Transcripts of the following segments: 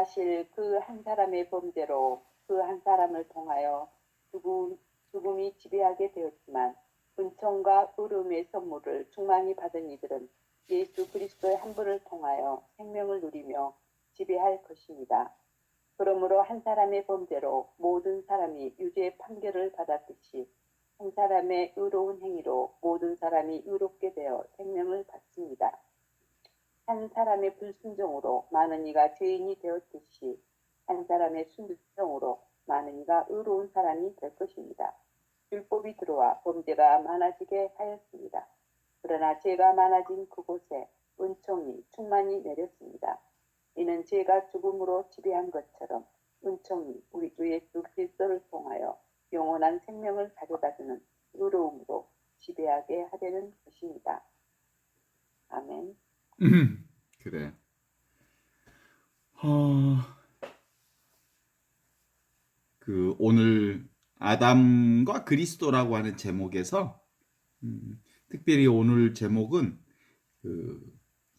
사실 그 한 사람의 범죄로 그 한 사람을 통하여 죽음이 지배하게 되었지만 은총과 의로움의 선물을 충만히 받은 이들은 예수 그리스도의 한 분을 통하여 생명을 누리며 지배할 것입니다. 그러므로 한 사람의 범죄로 모든 사람이 유죄의 판결을 받았듯이 한 사람의 의로운 행위로 모든 사람이 의롭게 되어 생명을 받습니다. 한 사람의 불순종으로 많은 이가 죄인이 되었듯이 한 사람의 순종으로 많은 이가 의로운 사람이 될 것입니다. 율법이 들어와 범죄가 많아지게 하였습니다. 그러나 죄가 많아진 그곳에 은총이 충만히 내렸습니다. 이는 죄가 죽음으로 지배한 것처럼 은총이 우리 주 예수 그리스도를 통하여 영원한 생명을 가져다주는 의로움으로 지배하게 하려는 것입니다. 아멘. 그래. 오늘 아담과 그리스도라고 하는 제목에서 특별히 오늘 제목은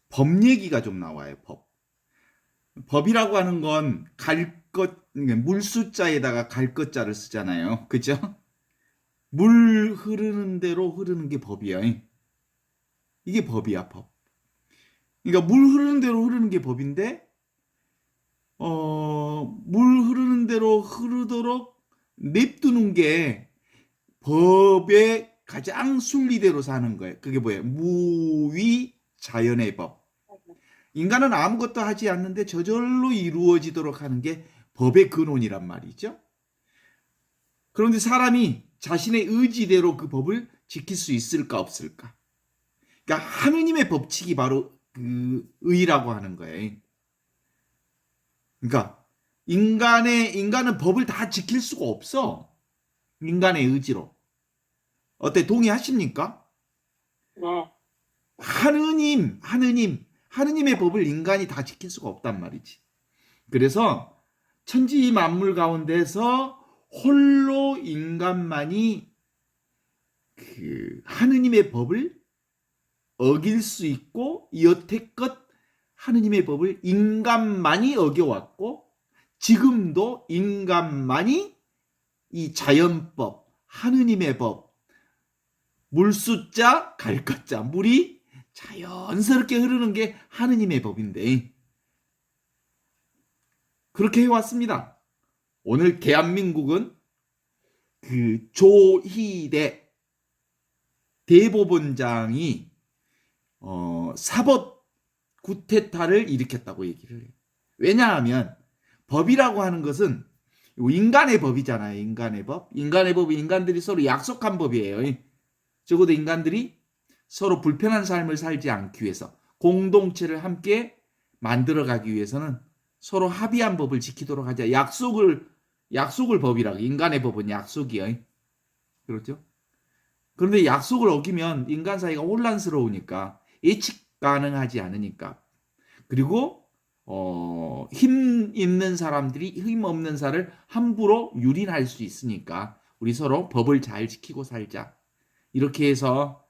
법 얘기가 좀 나와요. 법이라고 하는 건 물숫자에다가 갈 것자를 쓰잖아요. 그죠? 물 흐르는 대로 흐르는 게 법이야. 이게 법이야, 법. 그러니까 물 흐르는 대로 흐르는 게 법인데 물 흐르는 대로 흐르도록 냅두는 게 법의 가장 순리대로 사는 거예요. 그게 뭐예요? 무위 자연의 법. 인간은 아무것도 하지 않는데 저절로 이루어지도록 하는 게 법의 근원이란 말이죠. 그런데 사람이 자신의 의지대로 그 법을 지킬 수 있을까 없을까? 그러니까 하느님의 법칙이 바로 그 의라고 하는 거예요. 그러니까 인간은 법을 다 지킬 수가 없어. 인간의 의지로. 어때? 동의하십니까? 네. 하느님의 법을 인간이 다 지킬 수가 없단 말이지. 그래서 천지 만물 가운데서 홀로 인간만이 그 하느님의 법을 어길 수 있고 여태껏 하느님의 법을 인간만이 어겨왔고 지금도 인간만이 이 자연법, 하느님의 법, 물숫자, 갈것자, 물이 자연스럽게 흐르는 게 하느님의 법인데 그렇게 해왔습니다. 오늘 대한민국은 그 조희대 대법원장이 사법 구테타를 일으켰다고 얘기를 해요. 왜냐하면 법이라고 하는 것은 인간의 법이잖아요. 인간의 법. 인간의 법은 인간들이 서로 약속한 법이에요. 적어도 인간들이 서로 불편한 삶을 살지 않기 위해서 공동체를 함께 만들어가기 위해서는 서로 합의한 법을 지키도록 하자. 약속을 법이라고. 인간의 법은 약속이에요. 그렇죠? 그런데 약속을 어기면 인간 사이가 혼란스러우니까 예측 가능하지 않으니까 그리고 힘 있는 사람들이 힘 없는 사를 함부로 유린할 수 있으니까 우리 서로 법을 잘 지키고 살자. 이렇게 해서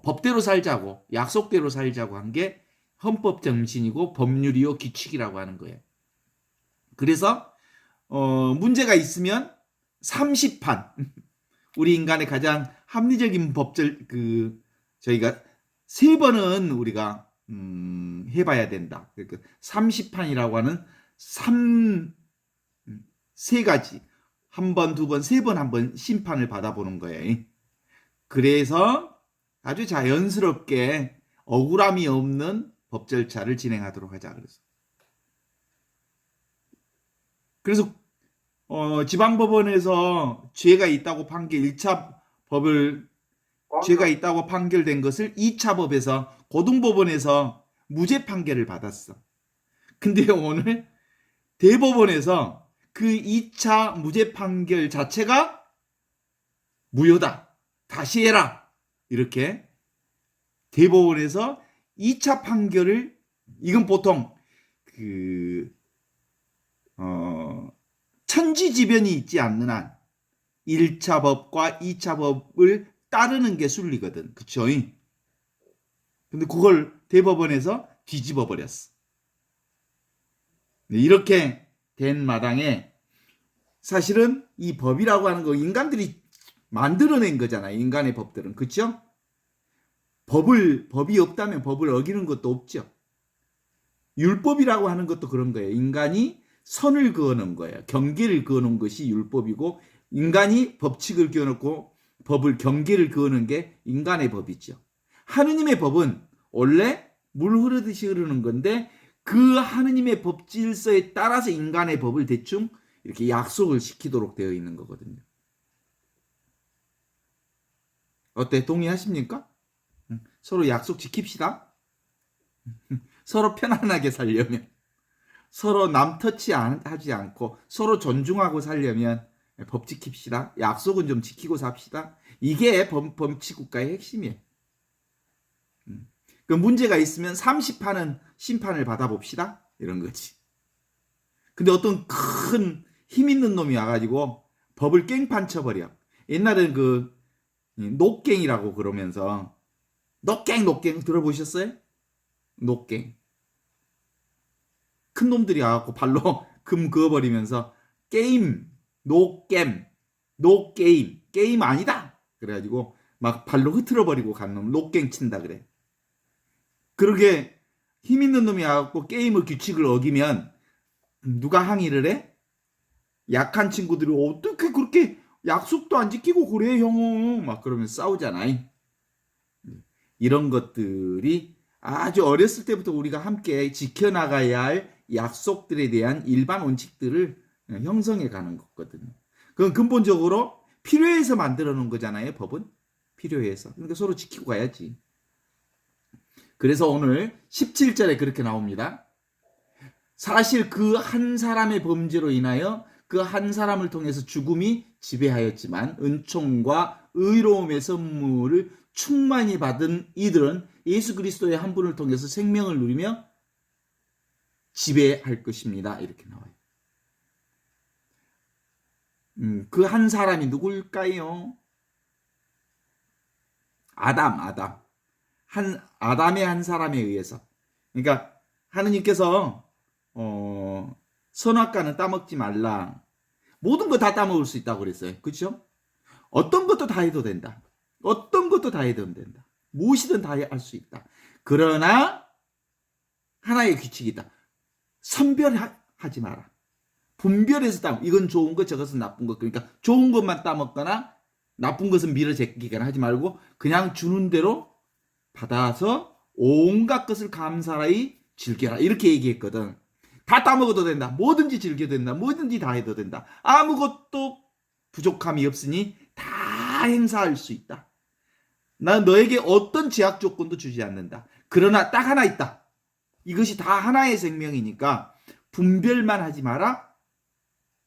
법대로 살자고 약속대로 살자고 한 게 헌법 정신이고 법률이요 규칙이라고 하는 거예요. 그래서 문제가 있으면 30판 우리 인간의 가장 합리적인 법절 저희가 3번은 우리가 해봐야 된다. 그러니까 30판이라고 하는 3가지 1번, 2번, 3번 한번 심판을 받아보는 거예요. 그래서 아주 자연스럽게 억울함이 없는 법 절차를 진행하도록 하자. 그래서 지방법원에서 죄가 있다고 1차 법을 죄가 있다고 판결된 것을 2차 법에서 고등법원에서 무죄 판결을 받았어. 근데 오늘 대법원에서 그 2차 무죄 판결 자체가 무효다. 다시 해라. 이렇게 대법원에서 2차 판결을 이건 보통 천지지변이 있지 않는 한 1차 법과 2차 법을 따르는 게 순리거든. 그쵸? 근데 그걸 대법원에서 뒤집어 버렸어. 이렇게 된 마당에 사실은 이 법이라고 하는 거 인간들이 만들어낸 거잖아요. 인간의 법들은. 그렇죠? 법이 없다면 법을 어기는 것도 없죠. 율법이라고 하는 것도 그런 거예요. 인간이 선을 그어놓은 거예요. 경계를 그어놓은 것이 율법이고 인간이 법칙을 그어놓고 법을 경계를 그어놓은 게 인간의 법이죠. 하느님의 법은 원래 물 흐르듯이 흐르는 건데 그 하느님의 법 질서에 따라서 인간의 법을 대충 이렇게 약속을 시키도록 되어 있는 거거든요. 어때? 동의하십니까? 서로 약속 지킵시다. 서로 편안하게 살려면, 서로 남 터치하지 않고 서로 존중하고 살려면 법 지킵시다. 약속은 좀 지키고 삽시다. 이게 법치국가의 핵심이에요. 그 문제가 있으면 30판은 심판을 받아봅시다. 이런 거지. 근데 어떤 큰 힘 있는 놈이 와가지고 법을 깽판 쳐버려. 옛날에는 그 녹갱이라고 그러면서 녹갱 들어보셨어요? 녹갱. 큰 놈들이 와갖고 발로 금 그어버리면서 노게임 게임 아니다. 그래가지고 막 발로 흐트러버리고 간 놈 녹갱 친다 그래. 그러게 힘 있는 놈이 와갖고 게임의 규칙을 어기면 누가 항의를 해? 약한 친구들이 어떻게 그렇게 약속도 안 지키고 그래 형은 막 그러면서 싸우잖아. 이런 것들이 아주 어렸을 때부터 우리가 함께 지켜나가야 할 약속들에 대한 일반 원칙들을 형성해 가는 거거든요. 그건 근본적으로 필요해서 만들어 놓은 거잖아요. 법은 필요해서. 그러니까 서로 지키고 가야지. 그래서 오늘 17절에 그렇게 나옵니다. 사실 그 한 사람의 범죄로 인하여 그 한 사람을 통해서 죽음이 지배하였지만 은총과 의로움의 선물을 충만히 받은 이들은 예수 그리스도의 한 분을 통해서 생명을 누리며 지배할 것입니다. 이렇게 나와요. 그 한 사람이 누굴까요? 아담의 한 사람에 의해서. 그러니까 하느님께서 선악과는 따먹지 말라. 모든 거 다 따먹을 수 있다고 그랬어요. 그렇죠? 어떤 것도 다 해도 된다. 어떤 것도 다 해도 된다. 무엇이든 다 할 수 있다. 그러나 하나의 규칙이다. 선별하지 마라. 분별해서 따먹. 이건 좋은 것, 저것은 나쁜 것. 그러니까 좋은 것만 따먹거나 나쁜 것은 밀어제끼거나 하지 말고 그냥 주는 대로 받아서 온갖 것을 감사히 즐겨라. 이렇게 얘기했거든. 다 따먹어도 된다. 뭐든지 즐겨도 된다. 뭐든지 다 해도 된다. 아무것도 부족함이 없으니 다 행사할 수 있다. 난 너에게 어떤 제약 조건도 주지 않는다. 그러나 딱 하나 있다. 이것이 다 하나의 생명이니까 분별만 하지 마라.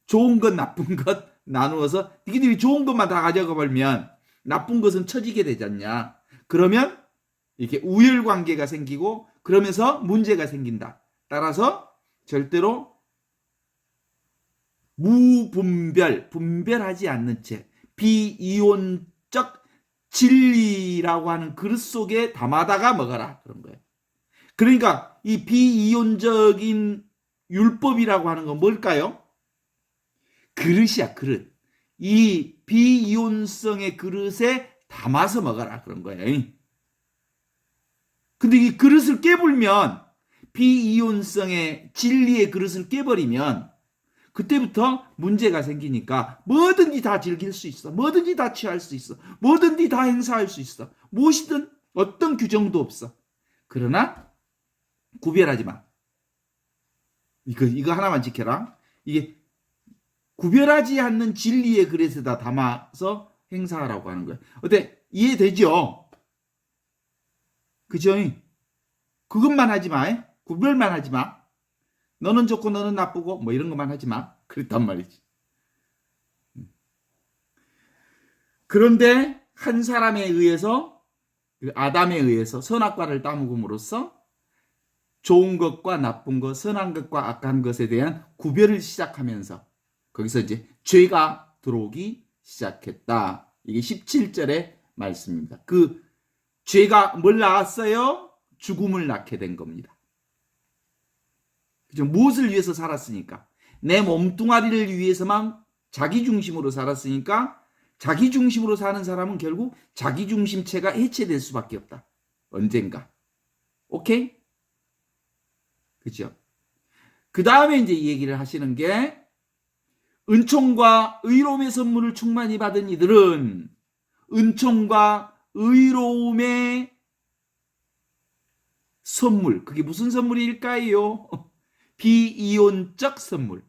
좋은 것 나쁜 것 나누어서 니들이 좋은 것만 다 가져가 버리면 나쁜 것은 처지게 되지 않냐. 그러면 이렇게 우열관계가 생기고 그러면서 문제가 생긴다. 따라서 절대로 분별하지 않는 채 비이론적 진리라고 하는 그릇 속에 담아다가 먹어라. 그런 거예요. 그러니까 이 비이론적인 율법이라고 하는 건 뭘까요? 그릇이야, 그릇. 이 비이온성의 그릇에 담아서 먹어라. 그런 거예요. 근데 이 그릇을 깨불면 비이온성의 진리의 그릇을 깨버리면 그때부터 문제가 생기니까 뭐든지 다 즐길 수 있어. 뭐든지 다 취할 수 있어. 뭐든지 다 행사할 수 있어. 무엇이든 어떤 규정도 없어. 그러나 구별하지 마. 이거 하나만 지켜라. 이게 구별하지 않는 진리의 그릇에다 담아서 행사하라고 하는 거예요. 어때? 이해되죠? 그죠? 그것만 하지 마. 구별만 하지 마. 너는 좋고 너는 나쁘고 뭐 이런 것만 하지 마. 그랬단 말이지. 그런데 한 사람에 의해서 아담에 의해서 선악과를 따먹음으로써 좋은 것과 나쁜 것, 선한 것과 악한 것에 대한 구별을 시작하면서 거기서 이제 죄가 들어오기 시작했다. 이게 17절의 말씀입니다. 그 죄가 뭘 낳았어요? 죽음을 낳게 된 겁니다. 그죠? 무엇을 위해서 살았으니까? 내 몸뚱아리를 위해서만 자기 중심으로 살았으니까 자기 중심으로 사는 사람은 결국 자기 중심체가 해체될 수밖에 없다. 언젠가. 오케이? 그죠? 그 다음에 이제 이 얘기를 하시는 게 은총과 의로움의 선물을 충만히 받은 이들은 은총과 의로움의 선물, 그게 무슨 선물일까요? 비이론적 선물.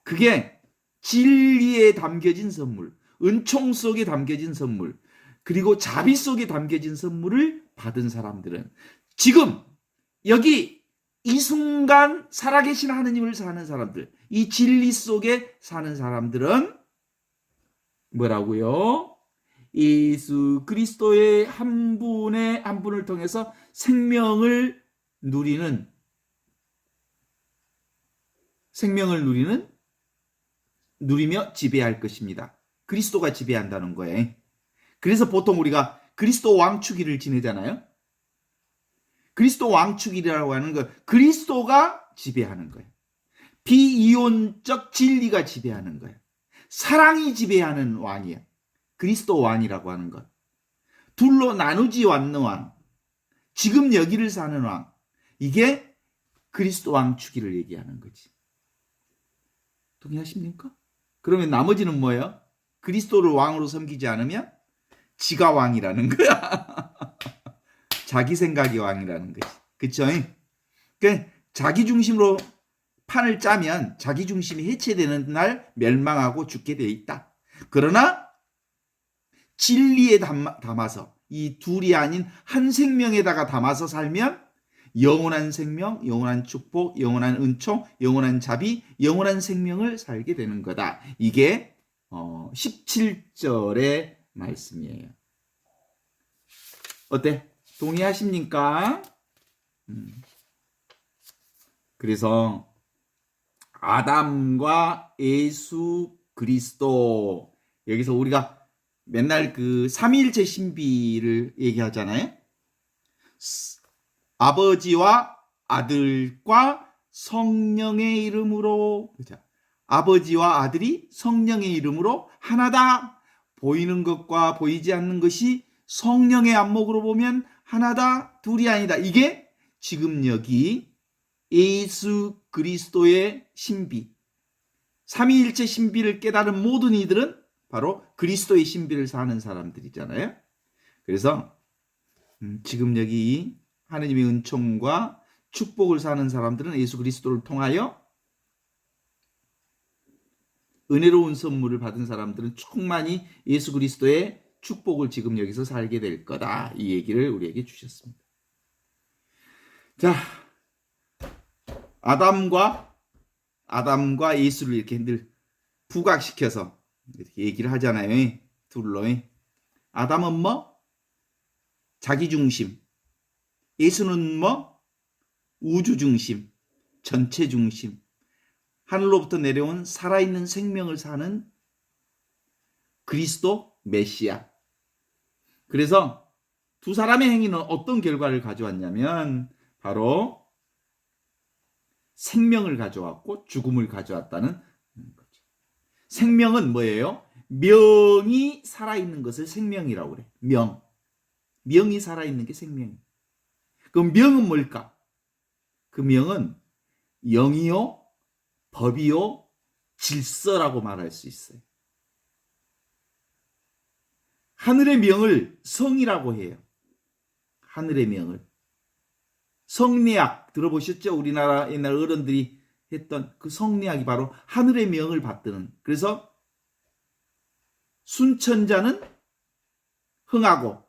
그게 진리에 담겨진 선물, 은총 속에 담겨진 선물, 그리고 자비 속에 담겨진 선물을 받은 사람들은 지금 여기 이 순간 살아계신 하느님을 사는 사람들, 이 진리 속에 사는 사람들은 뭐라고요? 예수 그리스도의 한 분을 통해서 생명을 누리는 누리며 지배할 것입니다. 그리스도가 지배한다는 거예요. 그래서 보통 우리가 그리스도 왕축일을 지내잖아요. 그리스도 왕축일이라고 하는 건 그리스도가 지배하는 거예요. 비이론적 진리가 지배하는 거예요. 사랑이 지배하는 왕이에요. 그리스도 왕이라고 하는 것. 둘로 나누지 않는 왕. 지금 여기를 사는 왕. 이게 그리스도 왕축일을 얘기하는 거지. 동의하십니까? 그러면 나머지는 뭐예요? 그리스도를 왕으로 섬기지 않으면 지가 왕이라는 거야. 자기 생각이 왕이라는 거지. 그쵸? 그러니까 자기 중심으로 판을 짜면 자기 중심이 해체되는 날 멸망하고 죽게 되어 있다. 그러나 진리에 담아서 이 둘이 아닌 한 생명에다가 담아서 살면 영원한 생명, 영원한 축복, 영원한 은총, 영원한 자비, 영원한 생명을 살게 되는 거다. 이게 17절의 말씀이에요. 어때? 동의하십니까? 그래서 아담과 예수 그리스도, 여기서 우리가 맨날 그 삼위일체 신비를 얘기하잖아요. 아버지와 아들과 성령의 이름으로, 그죠? 아버지와 아들이 성령의 이름으로 하나다. 보이는 것과 보이지 않는 것이 성령의 안목으로 보면 하나다, 둘이 아니다. 이게 지금 여기 예수 그리스도의 신비, 삼위일체 신비를 깨달은 모든 이들은 바로 그리스도의 신비를 사는 사람들이잖아요. 그래서 지금 여기 하느님의 은총과 축복을 사는 사람들은 예수 그리스도를 통하여, 은혜로운 선물을 받은 사람들은 충만히 예수 그리스도의 축복을 지금 여기서 살게 될 거다. 이 얘기를 우리에게 주셨습니다. 자, 아담과 예수를 이렇게 늘 부각시켜서 이렇게 얘기를 하잖아요. 둘로. 아담은 뭐? 자기 중심. 예수는 뭐? 우주 중심, 전체 중심. 하늘로부터 내려온 살아있는 생명을 사는 그리스도 메시아. 그래서 두 사람의 행위는 어떤 결과를 가져왔냐면 바로 생명을 가져왔고 죽음을 가져왔다는 거죠. 생명은 뭐예요? 명이 살아있는 것을 생명이라고 그래. 명이 살아있는 게 생명이에요. 그럼 명은 뭘까? 그 명은 영이요, 법이요, 질서라고 말할 수 있어요. 하늘의 명을 성이라고 해요. 하늘의 명을. 성리학 들어보셨죠? 우리나라 옛날 어른들이 했던 그 성리학이 바로 하늘의 명을 받드는. 그래서 순천자는 흥하고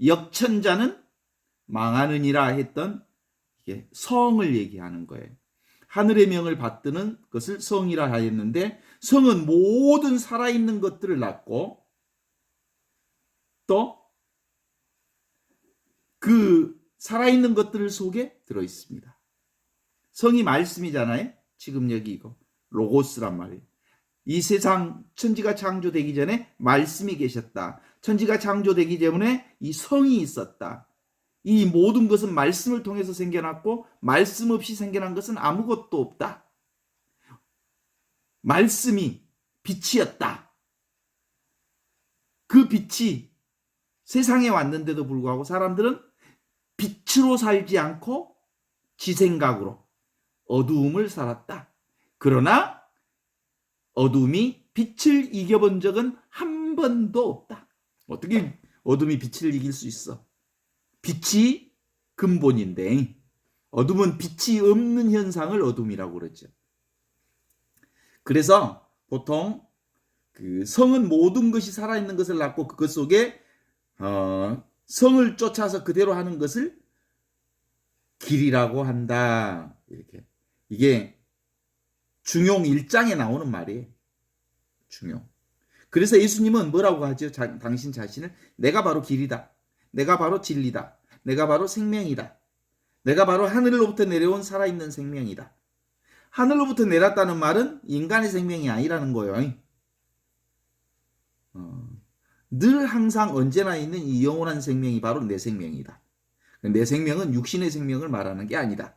역천자는 망하느니라 했던 이게 성을 얘기하는 거예요. 하늘의 명을 받드는 것을 성이라 하였는데, 성은 모든 살아있는 것들을 낳고 또 그 살아있는 것들 속에 들어있습니다. 성이 말씀이잖아요. 지금 여기 이거 로고스란 말이에요. 이 세상 천지가 창조되기 전에 말씀이 계셨다. 천지가 창조되기 전에 이 성이 있었다. 이 모든 것은 말씀을 통해서 생겨났고 말씀 없이 생겨난 것은 아무것도 없다. 말씀이 빛이었다. 그 빛이 세상에 왔는데도 불구하고 사람들은 빛으로 살지 않고 지 생각으로 어두움을 살았다. 그러나 어둠이 빛을 이겨본 적은 한 번도 없다. 어떻게 어둠이 빛을 이길 수 있어? 빛이 근본인데 어둠은 빛이 없는 현상을 어둠이라고 그러죠. 그래서 보통 그 성은 모든 것이 살아있는 것을 낳고 그것 속에 성을 쫓아서 그대로 하는 것을 길이라고 한다. 이렇게. 이게 중용 1장에 나오는 말이에요. 중용. 그래서 예수님은 뭐라고 하죠? 당신 자신을 내가 바로 길이다. 내가 바로 진리다. 내가 바로 생명이다. 내가 바로 하늘로부터 내려온 살아있는 생명이다. 하늘로부터 내렸다는 말은 인간의 생명이 아니라는 거예요. 늘 항상 언제나 있는 이 영원한 생명이 바로 내 생명이다. 내 생명은 육신의 생명을 말하는 게 아니다.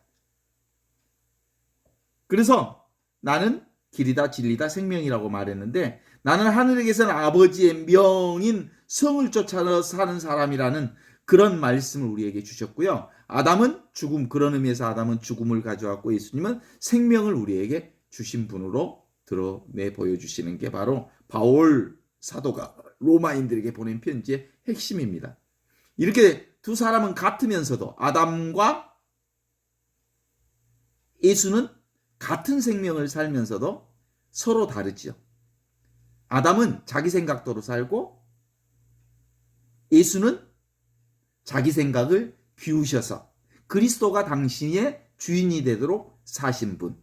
그래서 나는 길이다, 진리다, 생명이라고 말했는데 나는 하늘에 계신 아버지의 명인 성을 쫓아 사는 사람이라는 그런 말씀을 우리에게 주셨고요. 아담은 죽음, 그런 의미에서 아담은 죽음을 가져왔고 예수님은 생명을 우리에게 주신 분으로 드러내 보여주시는 게 바로 바울 사도가 로마인들에게 보낸 편지의 핵심입니다. 이렇게 두 사람은 같으면서도 아담과 예수는 같은 생명을 살면서도 서로 다르지요. 아담은 자기 생각대로 살고 예수는 자기 생각을 비우셔서 그리스도가 당신의 주인이 되도록 사신 분.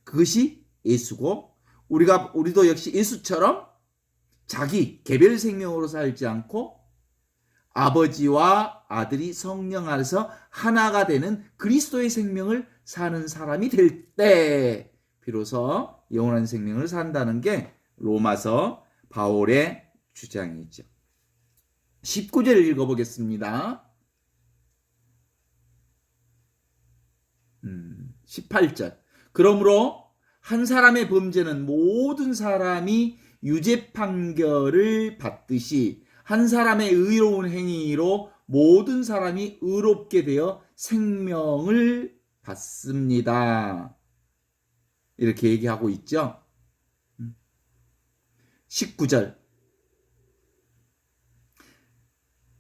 그것이 예수고 우리도 역시 예수처럼 자기 개별 생명으로 살지 않고 아버지와 아들이 성령 안에서 하나가 되는 그리스도의 생명을 사는 사람이 될 때 비로소 영원한 생명을 산다는 게 로마서 바울의 주장이죠. 19절을 읽어보겠습니다. 18절. 그러므로 한 사람의 범죄는 모든 사람이 유죄 판결을 받듯이 한 사람의 의로운 행위로 모든 사람이 의롭게 되어 생명을 받습니다. 이렇게 얘기하고 있죠. 19절.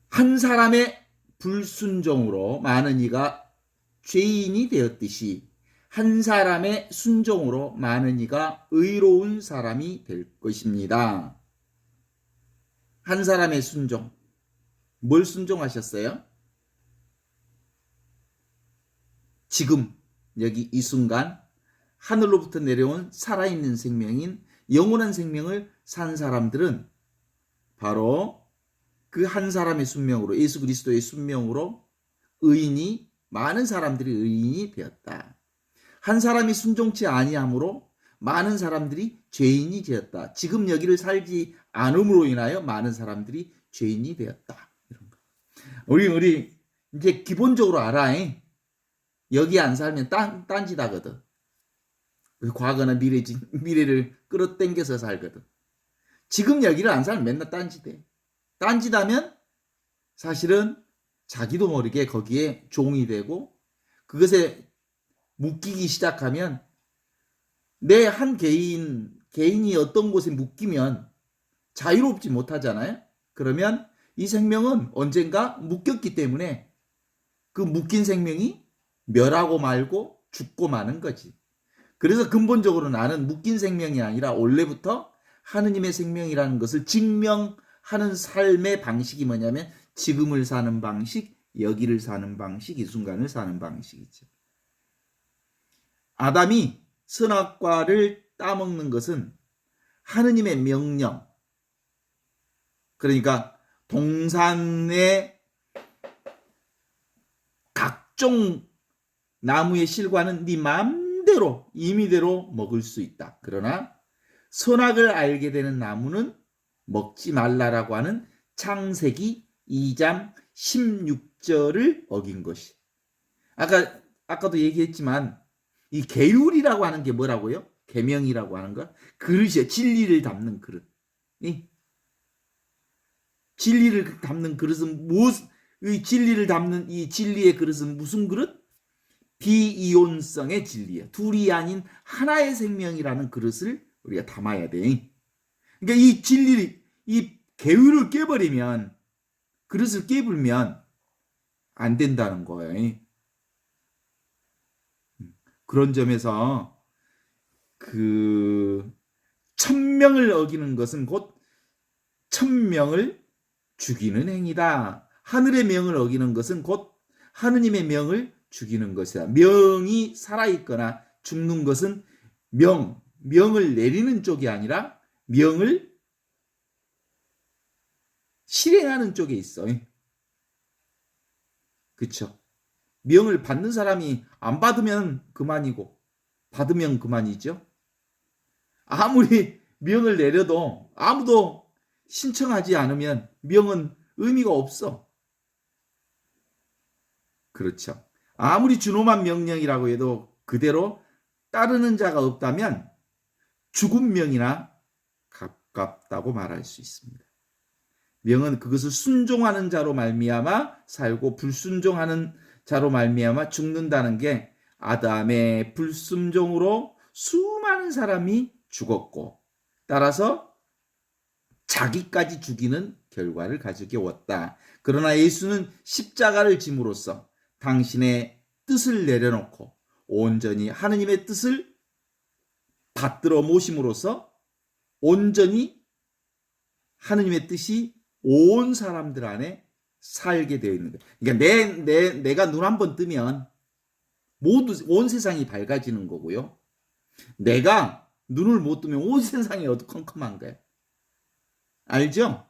한 사람의 불순종으로 많은 이가 죄인이 되었듯이 한 사람의 순종으로 많은 이가 의로운 사람이 될 것입니다. 한 사람의 순종. 뭘 순종하셨어요? 지금 여기 이 순간 하늘로부터 내려온 살아있는 생명인 영원한 생명을 산 사람들은 바로 그 한 사람의 순명으로 예수 그리스도의 순명으로 의인이 많은 사람들이 의인이 되었다. 한 사람이 순종치 아니함으로 많은 사람들이 죄인이 되었다. 지금 여기를 살지 않음으로 인하여 많은 사람들이 죄인이 되었다. 이런 거. 우리 이제 기본적으로 알아. 여기 안 살면 딴짓하거든. 과거나 미래를 끌어당겨서 살거든. 지금 여기를 안 살면 맨날 딴짓해. 딴짓하면 사실은 자기도 모르게 거기에 종이 되고 그것에 묶이기 시작하면 내 한 개인이 어떤 곳에 묶이면 자유롭지 못하잖아요. 그러면 이 생명은 언젠가 묶였기 때문에 그 묶인 생명이 멸하고 말고 죽고 마는 거지. 그래서 근본적으로 나는 묶인 생명이 아니라 원래부터 하느님의 생명이라는 것을 증명하는 삶의 방식이 뭐냐면 지금을 사는 방식, 여기를 사는 방식, 이 순간을 사는 방식이죠. 아담이 선악과를 따먹는 것은 하느님의 명령, 그러니까 동산의 각종 나무의 실과는 네 마음대로 임의대로 먹을 수 있다. 그러나 선악을 알게 되는 나무는 먹지 말라라고 하는 창세기 2장 질서를 어긴 것이. 아까도 얘기했지만 이 계율이라고 하는 게 뭐라고요? 계명이라고 하는 거? 그릇이에요. 진리를 담는 그릇. 이 진리를 담는 그릇은 이 진리를 담는 이 진리의 그릇은 무슨 그릇? 비이온성의 진리예요. 둘이 아닌 하나의 생명이라는 그릇을 우리가 담아야 돼. 그러니까 이 진리, 이 계율을 깨버리면, 그릇을 깨불면 안 된다는 거예요. 그런 점에서 그 천명을 어기는 것은 곧 천명을 죽이는 행위다. 하늘의 명을 어기는 것은 곧 하느님의 명을 죽이는 것이다. 명이 살아있거나 죽는 것은 명을 내리는 쪽이 아니라 명을 실행하는 쪽에 있어. 그쵸? 명을 받는 사람이 안 받으면 그만이고 받으면 그만이죠. 아무리 명을 내려도 아무도 신청하지 않으면 명은 의미가 없어. 그렇죠. 아무리 준엄한 명령이라고 해도 그대로 따르는 자가 없다면 죽은 명이나 가깝다고 말할 수 있습니다. 명은 그것을 순종하는 자로 말미암아 살고 불순종하는 자로 말미암아 죽는다는 게 아담의 불순종으로 수많은 사람이 죽었고 따라서 자기까지 죽이는 결과를 가지고 왔다. 그러나 예수는 십자가를 짐으로써 당신의 뜻을 내려놓고 온전히 하느님의 뜻을 받들어 모심으로써 온전히 하느님의 뜻이 온 사람들 안에 살게 되어 있는 거예요. 그러니까 내가 눈 한번 뜨면 모두 온 세상이 밝아지는 거고요. 내가 눈을 못 뜨면 온 세상이 어두컴컴한 거예요. 알죠?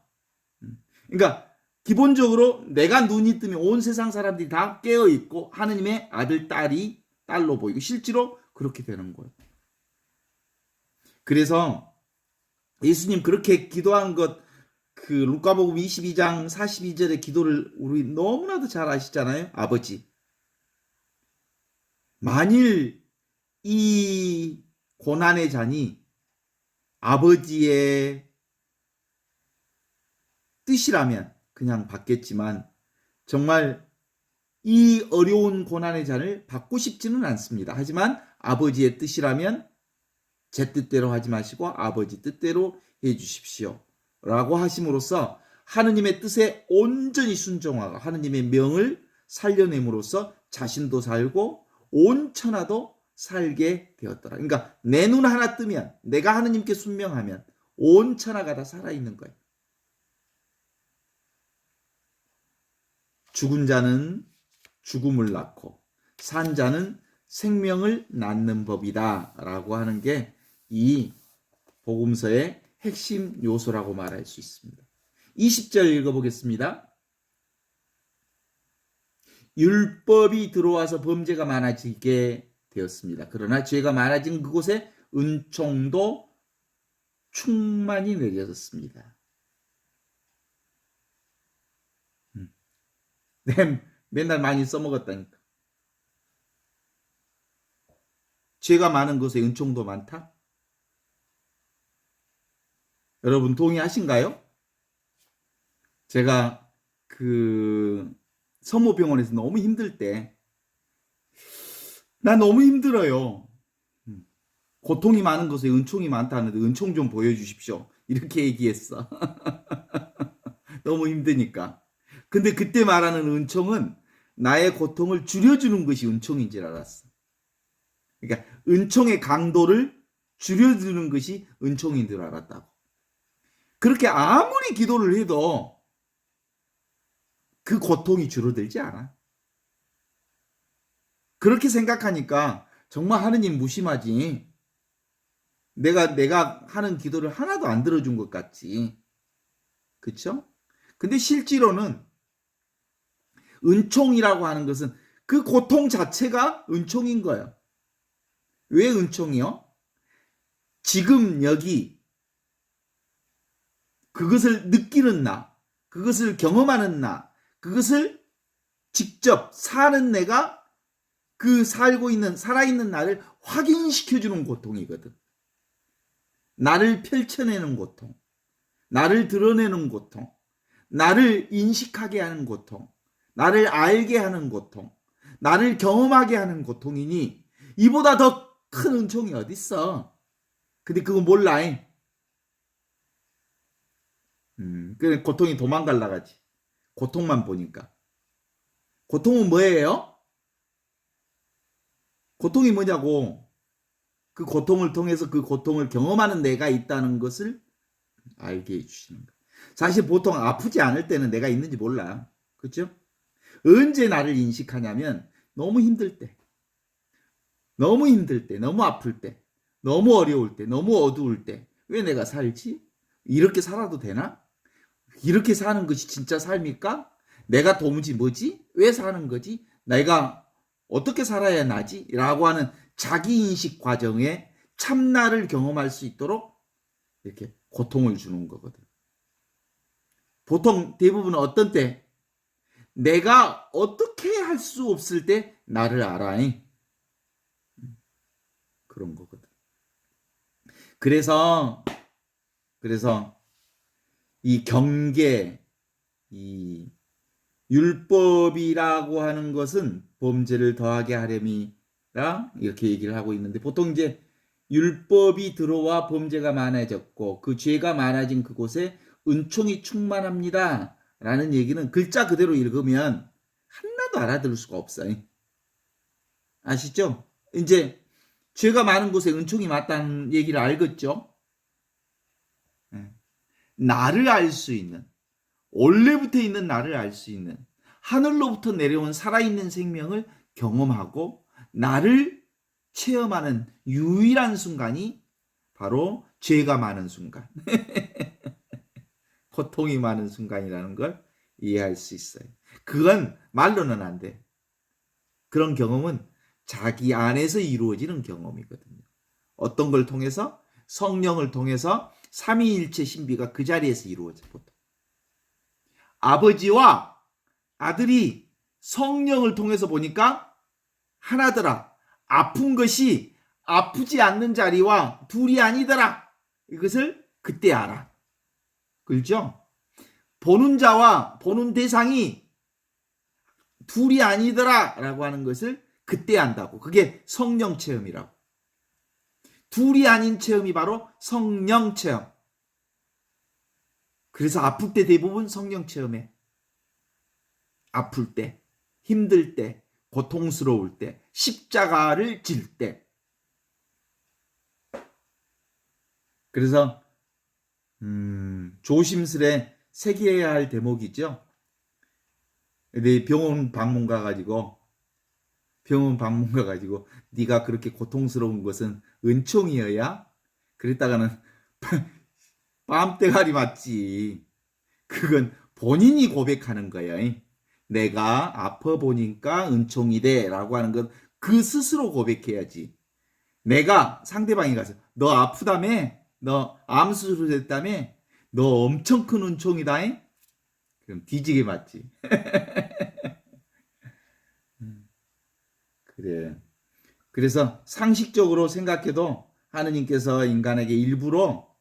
그러니까 기본적으로 내가 눈이 뜨면 온 세상 사람들이 다 깨어 있고 하느님의 아들, 딸이 딸로 보이고 실제로 그렇게 되는 거예요. 그래서 예수님 그렇게 기도한 것 그 루카복음 22장 42절의 기도를 우리 너무나도 잘 아시잖아요. 아버지, 만일 이 고난의 잔이 아버지의 뜻이라면 그냥 받겠지만 정말 이 어려운 고난의 잔을 받고 싶지는 않습니다. 하지만 아버지의 뜻이라면 제 뜻대로 하지 마시고 아버지 뜻대로 해 주십시오. 라고 하심으로써 하느님의 뜻에 온전히 순종하고 하느님의 명을 살려냄으로써 자신도 살고 온 천하도 살게 되었더라. 그러니까 내 눈 하나 뜨면 내가 하느님께 순명하면 온 천하가 다 살아있는 거예요. 죽은 자는 죽음을 낳고 산 자는 생명을 낳는 법이다 라고 하는 게 이 복음서의 핵심 요소라고 말할 수 있습니다. 20절 읽어보겠습니다. 율법이 들어와서 범죄가 많아지게 되었습니다. 그러나 죄가 많아진 그곳에 은총도 충만히 내려졌습니다. 맨날 많이 써먹었다니까. 죄가 많은 곳에 은총도 많다? 여러분 동의하신가요? 제가 그 서모병원에서 너무 힘들 때 나 너무 힘들어요. 고통이 많은 곳에 은총이 많다는데 은총 좀 보여주십시오. 이렇게 얘기했어. 너무 힘드니까. 근데 그때 말하는 은총은 나의 고통을 줄여주는 것이 은총인 줄 알았어. 그러니까 은총의 강도를 줄여주는 것이 은총인 줄 알았다고. 그렇게 아무리 기도를 해도 그 고통이 줄어들지 않아. 그렇게 생각하니까 정말 하느님 무심하지. 내가 하는 기도를 하나도 안 들어준 것 같지. 그쵸? 근데 실제로는 은총이라고 하는 것은 그 고통 자체가 은총인 거예요. 왜 은총이요? 지금 여기 그것을 느끼는 나, 그것을 경험하는 나, 그것을 직접 사는 내가 그 살아있는 나를 확인시켜주는 고통이거든. 나를 펼쳐내는 고통, 나를 드러내는 고통, 나를 인식하게 하는 고통, 나를 알게 하는 고통, 나를 경험하게 하는 고통이니 이보다 더 큰 은총이 어딨어. 근데 그거 몰라. 그래 고통이 도망갈라 가지. 고통만 보니까. 고통은 뭐예요? 고통이 뭐냐고. 그 고통을 통해서 그 고통을 경험하는 내가 있다는 것을 알게 해주시는 거야. 사실 보통 아프지 않을 때는 내가 있는지 몰라. 그렇죠? 언제 나를 인식하냐면 너무 힘들 때, 너무 힘들 때, 너무 아플 때, 너무 어려울 때, 너무 어두울 때 왜 내가 살지? 이렇게 살아도 되나? 이렇게 사는 것이 진짜 삶일까? 내가 도무지 뭐지? 왜 사는 거지? 내가 어떻게 살아야 나지? 라고 하는 자기인식 과정에 참나를 경험할 수 있도록 이렇게 고통을 주는 거거든. 보통 대부분은 어떤 때? 내가 어떻게 할 수 없을 때 나를 알아. 그런 거거든. 그래서 이 경계, 이 율법이라고 하는 것은 범죄를 더하게 하렴이라 이렇게 얘기를 하고 있는데 보통 이제 율법이 들어와 범죄가 많아졌고 그 죄가 많아진 그곳에 은총이 충만합니다. 라는 얘기는 글자 그대로 읽으면 하나도 알아들을 수가 없어요. 아시죠? 이제 죄가 많은 곳에 은총이 많다는 얘기를 알겠죠? 나를 알 수 있는, 원래부터 있는 나를 알 수 있는, 하늘로부터 내려온 살아있는 생명을 경험하고 나를 체험하는 유일한 순간이 바로 죄가 많은 순간, 고통이 많은 순간이라는 걸 이해할 수 있어요. 그건 말로는 안 돼. 그런 경험은 자기 안에서 이루어지는 경험이거든요. 어떤 걸 통해서? 성령을 통해서 삼위일체 신비가 그 자리에서 이루어져. 보통 아버지와 아들이 성령을 통해서 보니까 하나더라. 아픈 것이 아프지 않는 자리와 둘이 아니더라. 이것을 그때 알아. 그렇죠? 보는 자와 보는 대상이 둘이 아니더라 라고 하는 것을 그때 안다고. 그게 성령 체험이라고. 둘이 아닌 체험이 바로 성령 체험. 그래서 아플 때 대부분 성령 체험해. 아플 때, 힘들 때, 고통스러울 때, 십자가를 질 때. 그래서 조심스레 새겨야 할 대목이죠. 내 병원 방문 가가지고 네가 그렇게 고통스러운 것은 은총이어야? 그랬다가는 뺨때가리 맞지. 그건 본인이 고백하는 거야. 내가 아파 보니까 은총이 돼 라고 하는 건 그 스스로 고백해야지. 내가 상대방이 가서 너 아프다며? 너 암 수술했다며? 너 엄청 큰 은총이다. 그럼 뒤지게 맞지. 그래. 그래서 상식적으로 생각해도 하느님께서 인간에게 일부러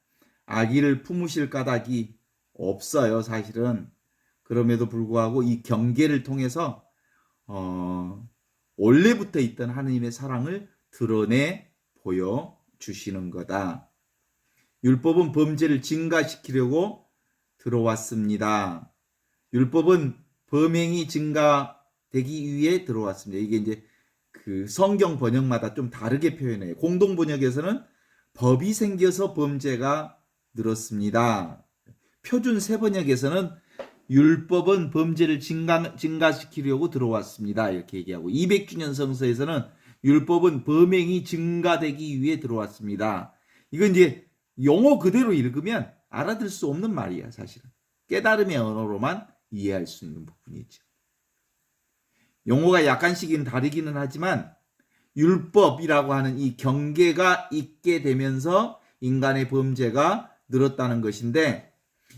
아기를 품으실 까닭이 없어요, 사실은. 그럼에도 불구하고 이 경계를 통해서 원래부터 있던 하느님의 사랑을 드러내 보여주시는 거다. 율법은 범죄를 증가시키려고 들어왔습니다. 율법은 범행이 증가되기 위해 들어왔습니다. 이게 이제 그 성경 번역마다 좀 다르게 표현해요. 공동 번역에서는 법이 생겨서 범죄가 늘었습니다. 표준 새 번역에서는 율법은 범죄를 증가시키려고 들어왔습니다. 이렇게 얘기하고 200주년 성서에서는 율법은 범행이 증가되기 위해 들어왔습니다. 이건 이제 용어 그대로 읽으면 알아들 수 없는 말이야, 사실은. 깨달음의 언어로만 이해할 수 있는 부분이죠. 용어가 약간씩은 다르기는 하지만 율법이라고 하는 이 경계가 있게 되면서 인간의 범죄가 늘었다는 것인데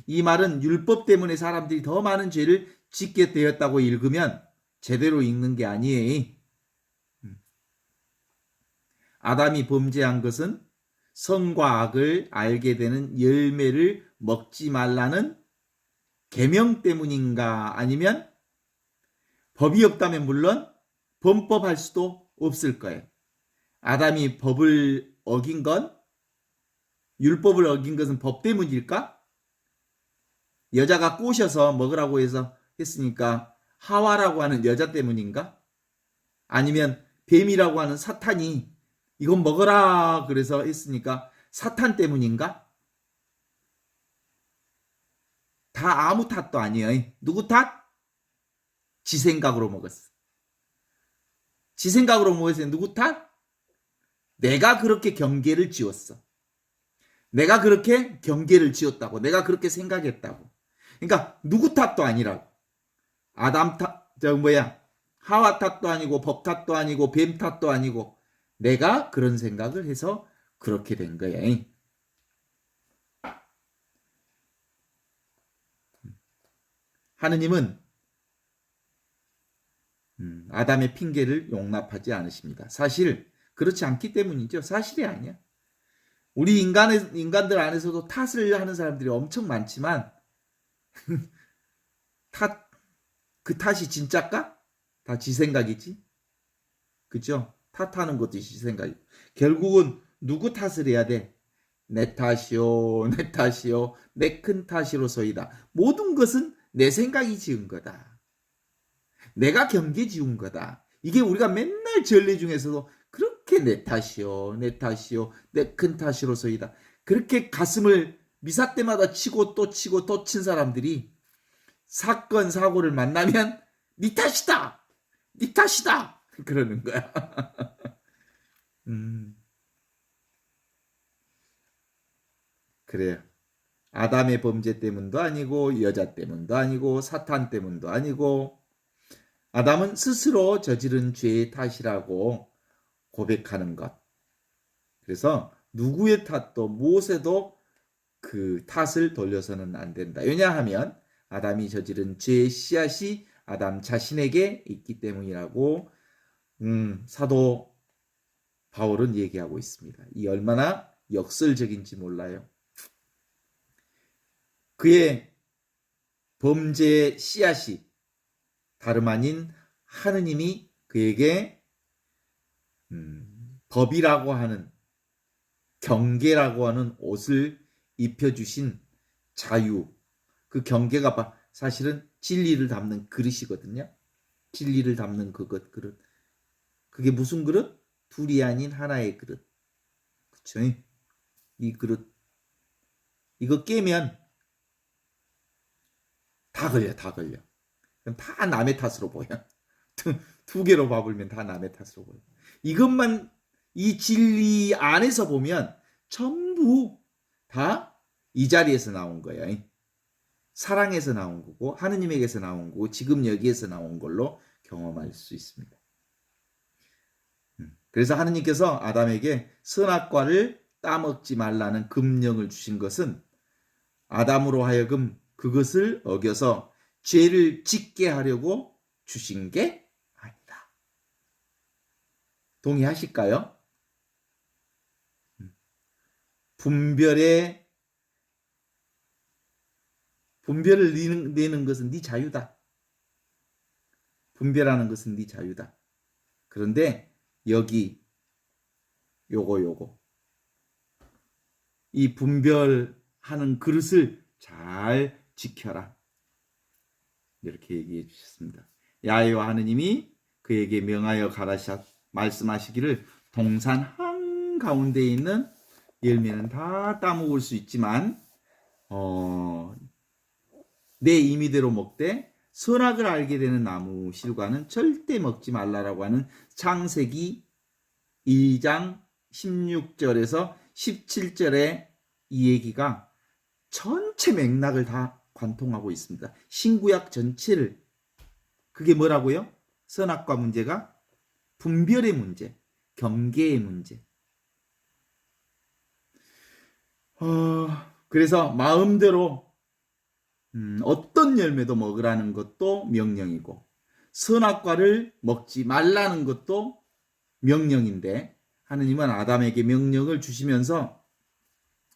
이 말은 율법 때문에 사람들이 더 많은 죄를 짓게 되었다고 읽으면 제대로 읽는 게 아니에요. 아담이 범죄한 것은 선과 악을 알게 되는 열매를 먹지 말라는 계명 때문인가? 아니면 법이 없다면 물론 범법할 수도 없을 거예요. 아담이 법을 어긴 건, 율법을 어긴 것은 법 때문일까? 여자가 꼬셔서 먹으라고 해서 했으니까 하와라고 하는 여자 때문인가? 아니면 뱀이라고 하는 사탄이 이건 먹어라 그래서 했으니까 사탄 때문인가? 다 아무 탓도 아니에요. 누구 탓? 지 생각으로 먹었어. 지 생각으로 먹었어요. 누구 탓? 내가 그렇게 경계를 지었어. 내가 그렇게 경계를 지었다고. 내가 그렇게 생각했다고. 그러니까 누구 탓도 아니라고. 아담 탓, 하와 탓도 아니고 법 탓도 아니고 뱀 탓도 아니고 내가 그런 생각을 해서 그렇게 된 거야. 하느님은 아담의 핑계를 용납하지 않으십니다. 사실 그렇지 않기 때문이죠. 사실이 아니야. 우리 인간들 안에서도 탓을 하는 사람들이 엄청 많지만 그 탓이 진짜까? 다 지 생각이지. 그죠? 탓하는 것도 지 생각이. 결국은 누구 탓을 해야 돼? 내 탓이요, 내 탓이요, 내 큰 탓이로소이다. 모든 것은 내 생각이 지은 거다. 내가 경계 지운 거다. 이게 우리가 맨날 전례 중에서도 그렇게 내 탓이요, 내 탓이요, 내 큰 탓이로소이다. 그렇게 가슴을 미사 때마다 치고 또 치고 또 친 사람들이 사건 사고를 만나면 네 탓이다, 네 탓이다 그러는 거야. 그래요. 아담의 범죄 때문도 아니고 여자 때문도 아니고 사탄 때문도 아니고 아담은 스스로 저지른 죄의 탓이라고 고백하는 것. 그래서 누구의 탓도 무엇에도 그 탓을 돌려서는 안 된다. 왜냐하면 아담이 저지른 죄의 씨앗이 아담 자신에게 있기 때문이라고 사도 바울은 얘기하고 있습니다. 이 얼마나 역설적인지 몰라요. 그의 범죄의 씨앗이 다름 아닌 하느님이 그에게 법이라고 하는 경계라고 하는 옷을 입혀주신 자유, 그 경계가 사실은 진리를 담는 그릇이거든요. 진리를 담는 그릇. 그게 무슨 그릇? 둘이 아닌 하나의 그릇. 그쵸? 이 그릇. 이거 깨면 다 걸려. 다 남의 탓으로 보여. 두 개로 밥을면 다 남의 탓으로 보여. 이것만 이 진리 안에서 보면 전부 다 이 자리에서 나온 거야. 사랑에서 나온 거고 하느님에게서 나온 거고 지금 여기에서 나온 걸로 경험할 수 있습니다. 그래서 하느님께서 아담에게 선악과를 따먹지 말라는 금령을 주신 것은 아담으로 하여금 그것을 어겨서 죄를 짓게 하려고 주신 게 아니다. 동의하실까요? 분별을 내는 것은 네 자유다. 분별하는 것은 네 자유다. 그런데 여기 요거 이 분별하는 그릇을 잘 지켜라. 이렇게 얘기해 주셨습니다. 야훼와 하느님이 그에게 명하여 가라샤 말씀하시기를 동산 한가운데에 있는 열매는 다 따먹을 수 있지만 내 임의대로 먹되 선악을 알게 되는 나무 실과는 절대 먹지 말라라고 하는 창세기 2장 16절에서 17절의 이 얘기가 전체 맥락을 다 관통하고 있습니다. 신구약 전체를. 그게 뭐라고요? 선악과 문제가 분별의 문제, 경계의 문제. 그래서 마음대로 어떤 열매도 먹으라는 것도 명령이고 선악과를 먹지 말라는 것도 명령인데 하느님은 아담에게 명령을 주시면서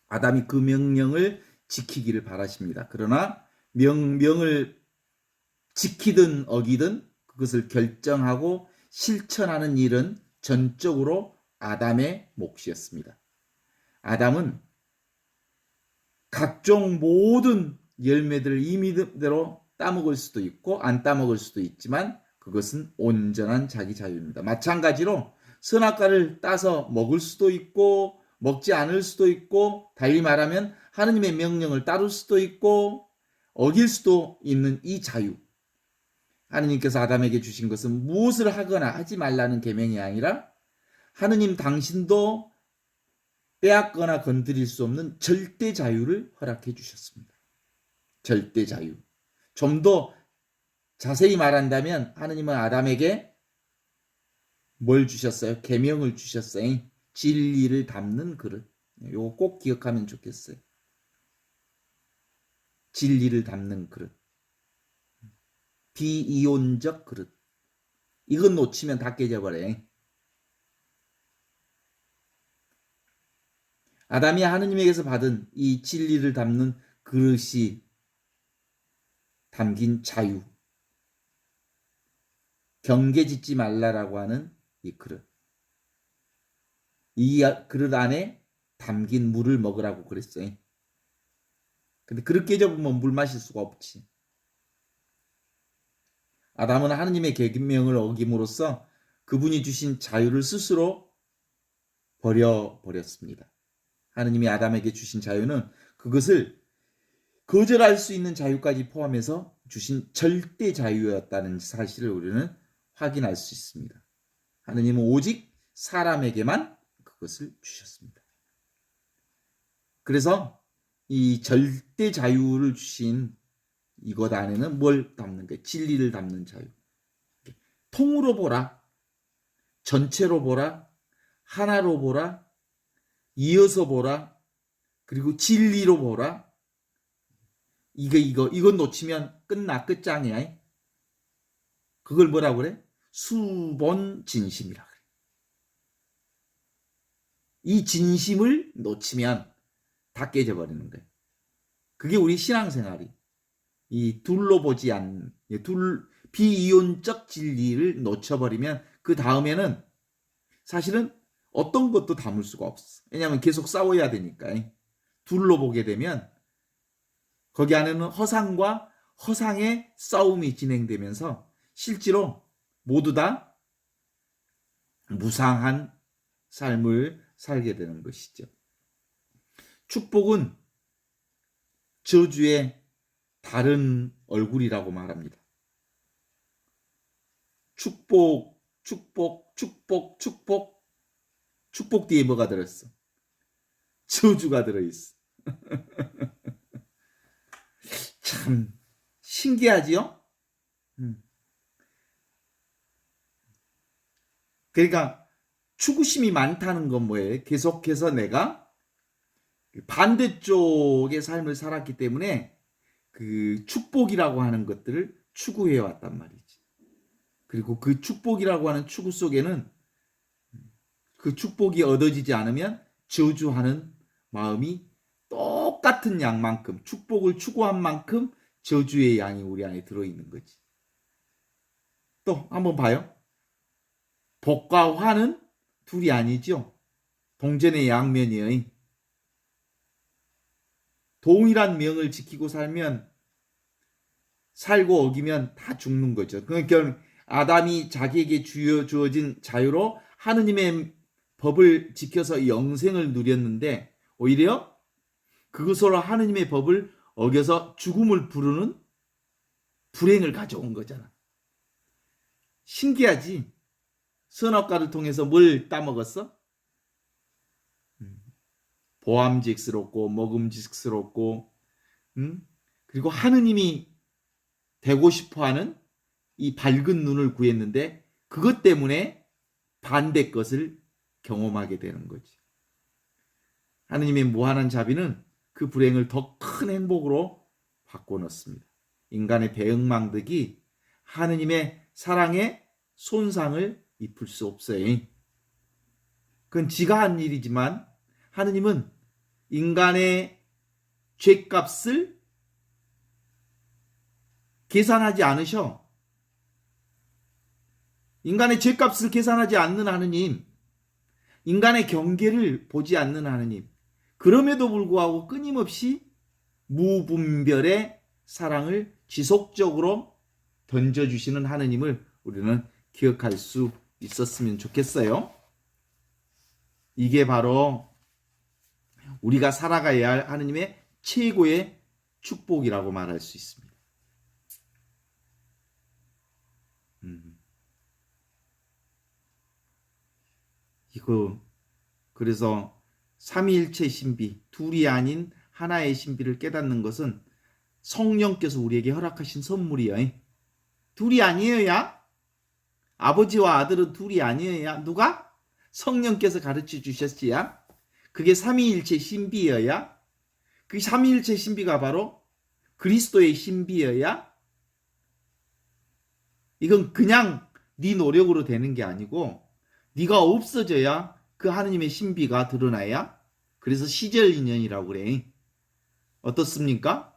아담이 그 명령을 지키기를 바라십니다. 그러나 명령을 지키든 어기든 그것을 결정하고 실천하는 일은 전적으로 아담의 몫이었습니다. 아담은 각종 모든 열매들을 임의대로 따먹을 수도 있고 안 따먹을 수도 있지만 그것은 온전한 자기 자유입니다. 마찬가지로 선악과를 따서 먹을 수도 있고 먹지 않을 수도 있고 달리 말하면 하느님의 명령을 따를 수도 있고 어길 수도 있는 이 자유. 하느님께서 아담에게 주신 것은 무엇을 하거나 하지 말라는 계명이 아니라 하느님 당신도 빼앗거나 건드릴 수 없는 절대 자유를 허락해 주셨습니다. 절대 자유. 좀 더 자세히 말한다면 하느님은 아담에게 뭘 주셨어요? 계명을 주셨어요. 진리를 담는 그릇. 이거 꼭 기억하면 좋겠어요. 진리를 담는 그릇. 비이론적 그릇. 이건 놓치면 다 깨져버려요. 아담이 하느님에게서 받은 이 진리를 담는 그릇이 담긴 자유. 경계 짓지 말라라고 하는 이 그릇. 이 그릇 안에 담긴 물을 먹으라고 그랬어요. 근데 그릇 깨져보면 물 마실 수가 없지. 아담은 하느님의 계명을 어김으로써 그분이 주신 자유를 스스로 버려버렸습니다. 하느님이 아담에게 주신 자유는 그것을 거절할 수 있는 자유까지 포함해서 주신 절대 자유였다는 사실을 우리는 확인할 수 있습니다. 하느님은 오직 사람에게만 그것을 주셨습니다. 그래서 이 절대 자유를 주신 이것 안에는 뭘 담는 거예요? 진리를 담는 자유. 통으로 보라, 전체로 보라, 하나로 보라, 이어서 보라, 그리고 진리로 보라. 이건 놓치면 끝장이야. 그걸 뭐라고 그래? 수본 진심이라 그래. 이 진심을 놓치면 다 깨져버리는 거예요. 그게 우리 신앙생활이. 이 둘러보지 않는 비이론적 진리를 놓쳐버리면 그 다음에는 사실은 어떤 것도 담을 수가 없어. 왜냐하면 계속 싸워야 되니까. 둘러보게 되면 거기 안에는 허상과 허상의 싸움이 진행되면서 실제로 모두 다 무상한 삶을 살게 되는 것이죠. 축복은 저주의 다른 얼굴이라고 말합니다. 축복 뒤에 뭐가 들었어? 저주가 들어있어. 참 신기하지요? 그러니까 추구심이 많다는 건 뭐예요? 계속해서 내가 반대쪽의 삶을 살았기 때문에 그 축복이라고 하는 것들을 추구해 왔단 말이지. 그리고 그 축복이라고 하는 추구 속에는 그 축복이 얻어지지 않으면 저주하는 마음이 똑같은 양만큼 축복을 추구한 만큼 저주의 양이 우리 안에 들어있는 거지. 또 한번 봐요. 복과 화는 둘이 아니죠. 동전의 양면이에요. 동일한 명을 지키고 살고 어기면 다 죽는 거죠. 그러니까 아담이 자기에게 주어진 자유로 하느님의 법을 지켜서 영생을 누렸는데 오히려 그것으로 하느님의 법을 어겨서 죽음을 부르는 불행을 가져온 거잖아. 신기하지? 선악과를 통해서 뭘 따먹었어? 보암직스럽고 먹음직스럽고 그리고 하느님이 되고 싶어하는 이 밝은 눈을 구했는데 그것 때문에 반대 것을 경험하게 되는 거지. 하느님의 무한한 자비는 그 불행을 더 큰 행복으로 바꿔놓습니다. 인간의 배은망덕이 하느님의 사랑에 손상을 입힐 수 없어요. 그건 지가 한 일이지만 하느님은 인간의 죄값을 계산하지 않으셔. 인간의 죄값을 계산하지 않는 하느님, 인간의 경계를 보지 않는 하느님, 그럼에도 불구하고 끊임없이 무분별의 사랑을 지속적으로 던져주시는 하느님을 우리는 기억할 수 있었으면 좋겠어요. 이게 바로 우리가 살아가야 할 하느님의 최고의 축복이라고 말할 수 있습니다. 이거 그래서 삼위일체 신비, 둘이 아닌 하나의 신비를 깨닫는 것은 성령께서 우리에게 허락하신 선물이야. 둘이 아니어야, 아버지와 아들은 둘이 아니어야, 누가? 성령께서 가르쳐 주셨지야. 그게 삼위일체 신비여야, 그 삼위일체 신비가 바로 그리스도의 신비여야, 이건 그냥 네 노력으로 되는 게 아니고 네가 없어져야 그 하느님의 신비가 드러나야. 그래서 시절 인연이라고 그래. 어떻습니까?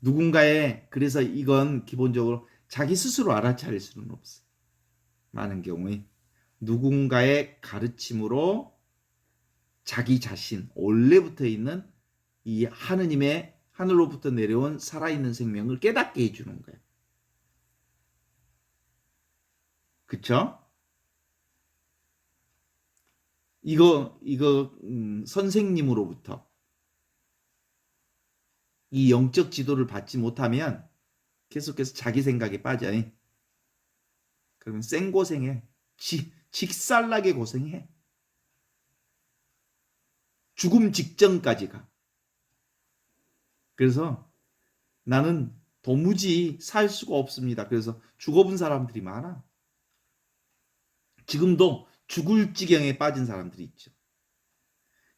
누군가의, 그래서 이건 기본적으로 자기 스스로 알아차릴 수는 없어. 많은 경우에 누군가의 가르침으로 자기 자신, 원래부터 있는 이 하느님의 하늘로부터 내려온 살아있는 생명을 깨닫게 해주는 거예요. 그쵸? 이거 선생님으로부터 이 영적 지도를 받지 못하면 계속해서 자기 생각에 빠져. 그러면 생고생해. 직살나게 고생해. 죽음 직전까지 가. 그래서 나는 도무지 살 수가 없습니다. 그래서 죽어본 사람들이 많아. 지금도 죽을 지경에 빠진 사람들이 있죠.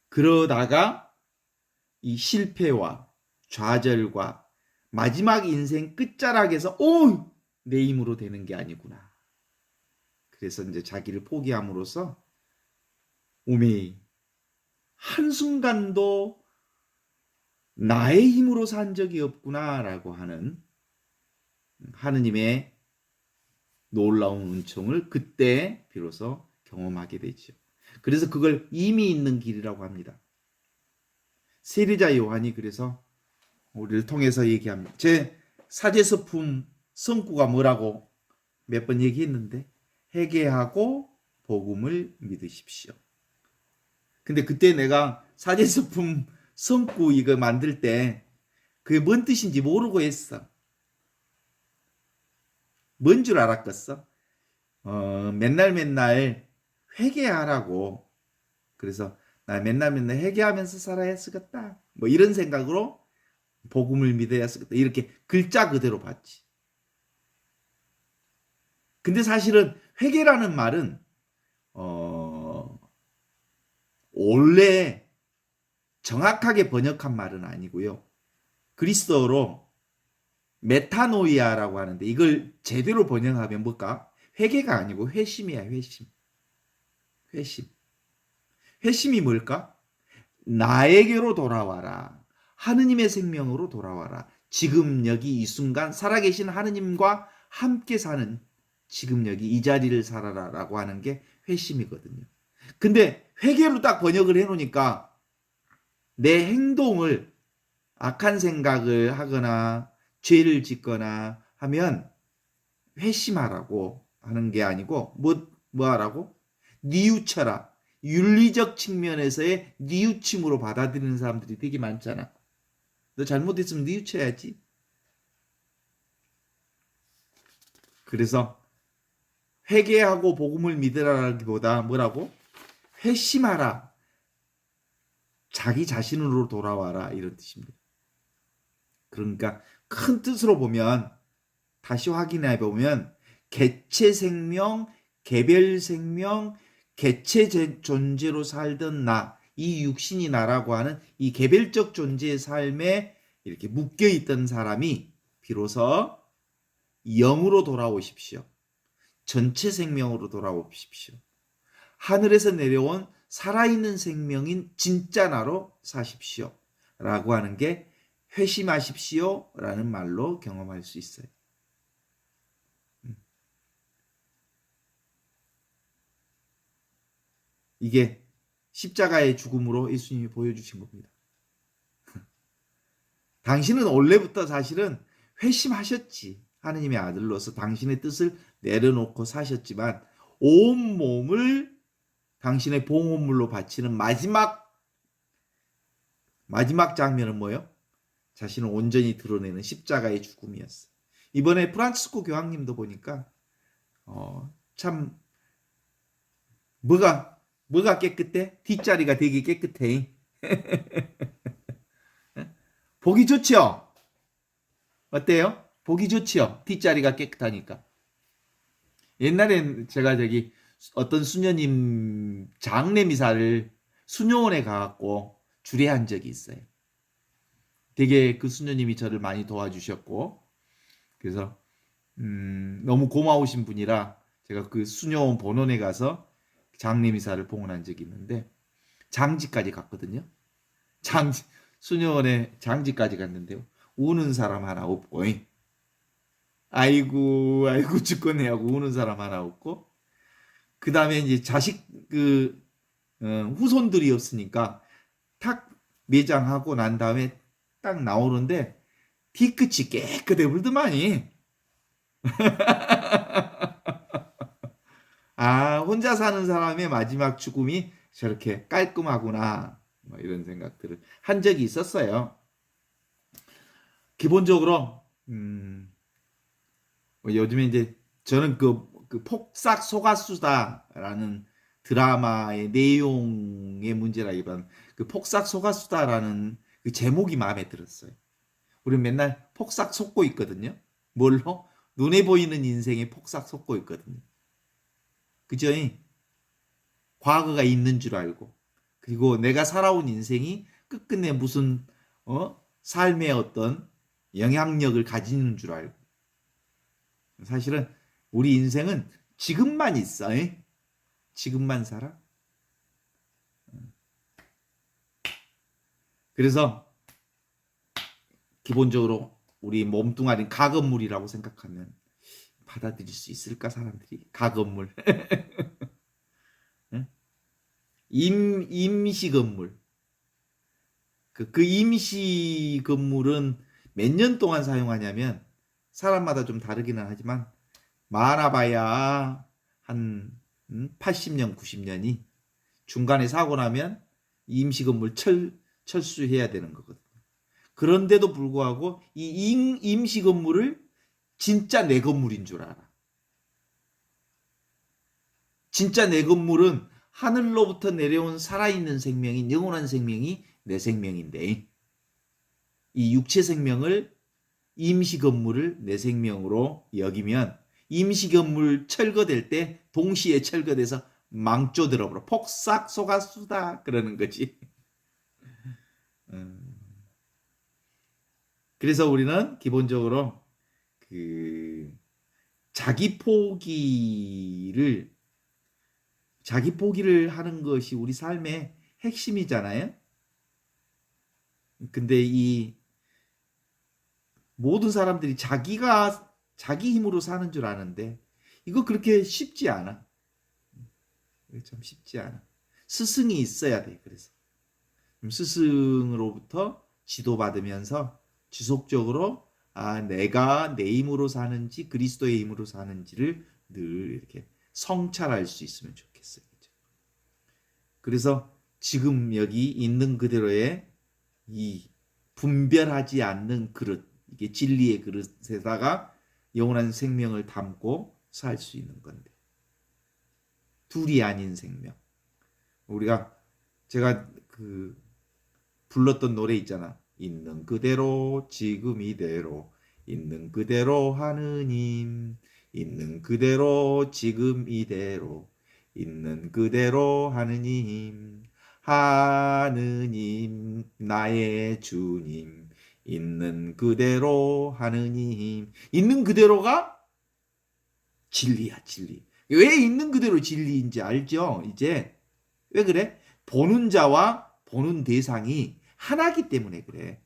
그러다가 이 실패와 좌절과 마지막 인생 끝자락에서 내 힘으로 되는 게 아니구나. 그래서 이제 자기를 포기함으로써 오메이 한순간도 나의 힘으로 산 적이 없구나라고 하는 하느님의 놀라운 은총을 그때 비로소 경험하게 되죠. 그래서 그걸 이미 있는 길이라고 합니다. 세례자 요한이 그래서 우리를 통해서 얘기합니다. 제 사제서품 성구가 뭐라고 몇 번 얘기했는데 회개하고 복음을 믿으십시오. 근데 그때 내가 사제서품 성구 이거 만들 때 그게 뭔 뜻인지 모르고 했어. 뭔 줄 알았겠어? 맨날 회개하라고. 그래서 나 맨날 회개하면서 살아야 쓰겠다. 뭐 이런 생각으로 복음을 믿어야 쓰겠다. 이렇게 글자 그대로 봤지. 근데 사실은 회개라는 말은 원래 정확하게 번역한 말은 아니고요. 그리스어로 메타노이아라고 하는데 이걸 제대로 번역하면 뭘까? 회개가 아니고 회심이야. 회심이 뭘까? 나에게로 돌아와라. 하느님의 생명으로 돌아와라. 지금 여기 이 순간 살아계신 하느님과 함께 사는 지금 여기 이 자리를 살아라 라고 하는 게 회심이거든요. 근데 회개로 딱 번역을 해놓으니까 내 행동을 악한 생각을 하거나 죄를 짓거나 하면 회심하라고 하는 게 아니고 뭐 하라고? 뉘우쳐라. 윤리적 측면에서의 뉘우침으로 받아들이는 사람들이 되게 많잖아. 너 잘못했으면 뉘우쳐야지. 그래서 회개하고 복음을 믿으라기보다 뭐라고? 회심하라. 자기 자신으로 돌아와라. 이런 뜻입니다. 그러니까 큰 뜻으로 보면 다시 확인해 보면 개체 생명, 개별 생명, 개체 존재로 살던 나, 이 육신이 나라고 하는 이 개별적 존재의 삶에 이렇게 묶여 있던 사람이 비로소 영으로 돌아오십시오. 전체 생명으로 돌아오십시오. 하늘에서 내려온 살아있는 생명인 진짜 나로 사십시오. 라고 하는 게 회심하십시오. 라는 말로 경험할 수 있어요. 이게 십자가의 죽음으로 예수님이 보여주신 겁니다. 당신은 원래부터 사실은 회심하셨지. 하느님의 아들로서 당신의 뜻을 내려놓고 사셨지만 온 몸을 당신의 봉헌물로 바치는 마지막 장면은 뭐예요? 자신을 온전히 드러내는 십자가의 죽음이었어. 이번에 프란치스코 교황님도 보니까 참 뭐가 깨끗해? 뒷자리가 되게 깨끗해. 보기 좋죠? 어때요? 보기 좋죠? 뒷자리가 깨끗하니까. 옛날엔 제가 어떤 수녀님 장례미사를 수녀원에 가갖고 주례한 적이 있어요. 되게 그 수녀님이 저를 많이 도와주셨고, 그래서 너무 고마우신 분이라 제가 그 수녀원 본원에 가서 장례미사를 봉헌한 적이 있는데 장지까지 갔거든요. 수녀원에 장지까지 갔는데요. 우는 사람 하나 없고, 아이고 죽겠네 하고 우는 사람 하나 없고, 그 다음에 이제 후손들이 없으니까 탁 매장하고 난 다음에 딱 나오는데 뒤끝이 깨끗해 불더만이. 아, 혼자 사는 사람의 마지막 죽음이 저렇게 깔끔하구나, 뭐 이런 생각들을 한 적이 있었어요. 기본적으로 요즘에 이제 저는 그 폭삭 속았수다라는 드라마의 내용의 문제라기보다는 그 폭삭 속았수다라는 그 제목이 마음에 들었어요. 우리 맨날 폭삭 속고 있거든요. 뭘로? 눈에 보이는 인생에 폭삭 속고 있거든요. 그죠? 과거가 있는 줄 알고, 그리고 내가 살아온 인생이 끝끝내 무슨 삶의 어떤 영향력을 가지는 줄 알고. 사실은 우리 인생은 지금만 있어. 지금만 살아. 그래서 기본적으로 우리 몸뚱아리는 가건물이라고 생각하면 받아들일 수 있을까, 사람들이? 가건물. 임시 건물. 그 임시 건물은 몇 년 동안 사용하냐면 사람마다 좀 다르기는 하지만 많아봐야 한 80년, 90년이 중간에 사고 나면 임시 건물 철수해야 되는 거거든요. 그런데도 불구하고 이 임시 건물을 진짜 내 건물인 줄 알아. 진짜 내 건물은 하늘로부터 내려온 살아있는 생명인 영원한 생명이 내 생명인데, 이 육체 생명을, 임시 건물을 내 생명으로 여기면 임시 건물 철거될 때 동시에 철거돼서 망조 들어버려. 폭삭 속았수다 그러는 거지. 그래서 우리는 기본적으로 자기 포기를 하는 것이 우리 삶의 핵심이잖아요. 근데 이 모든 사람들이 자기 힘으로 사는 줄 아는데 이거 그렇게 쉽지 않아. 참 쉽지 않아. 스승이 있어야 돼. 그래서 스승으로부터 지도받으면서 지속적으로 내가 내 힘으로 사는지 그리스도의 힘으로 사는지를 늘 이렇게 성찰할 수 있으면 좋겠어요. 그래서 지금 여기 있는 그대로의 이 분별하지 않는 그릇, 이게 진리의 그릇에다가 영원한 생명을 담고 살 수 있는 건데, 둘이 아닌 생명. 제가 불렀던 노래 있잖아. 있는 그대로 지금 이대로, 있는 그대로 하느님, 있는 그대로 지금 이대로, 있는 그대로 하느님, 하느님 나의 주님, 있는 그대로 하느님. 있는 그대로가 진리야, 진리. 왜 있는 그대로 진리인지 알죠? 이제 왜 그래? 보는 자와 보는 대상이 하나기 때문에 그래.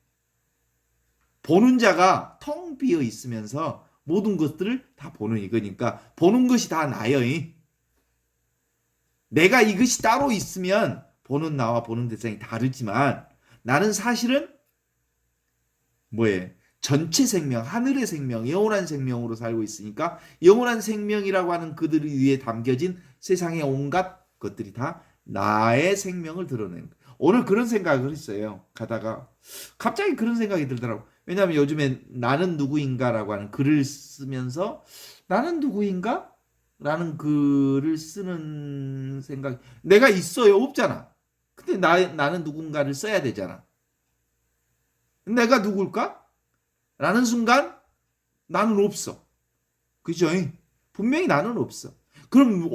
보는 자가 텅 비어 있으면서 모든 것들을 다 보는 이거니까 보는 것이 다 나요. 내가 이것이 따로 있으면 보는 나와 보는 대상이 다르지만 나는 사실은 뭐예요? 전체 생명, 하늘의 생명, 영원한 생명으로 살고 있으니까 영원한 생명이라고 하는 그들 위에 담겨진 세상의 온갖 것들이 다 나의 생명을 드러내는 거예요. 오늘 그런 생각을 했어요. 가다가 갑자기 그런 생각이 들더라고. 왜냐하면 요즘에 나는 누구인가라고 하는 글을 쓰면서 나는 누구인가? 라는 글을 쓰는 생각. 내가 있어요? 없잖아. 근데 나는 누군가를 써야 되잖아. 내가 누굴까? 라는 순간 나는 없어. 그죠? 분명히 나는 없어. 그럼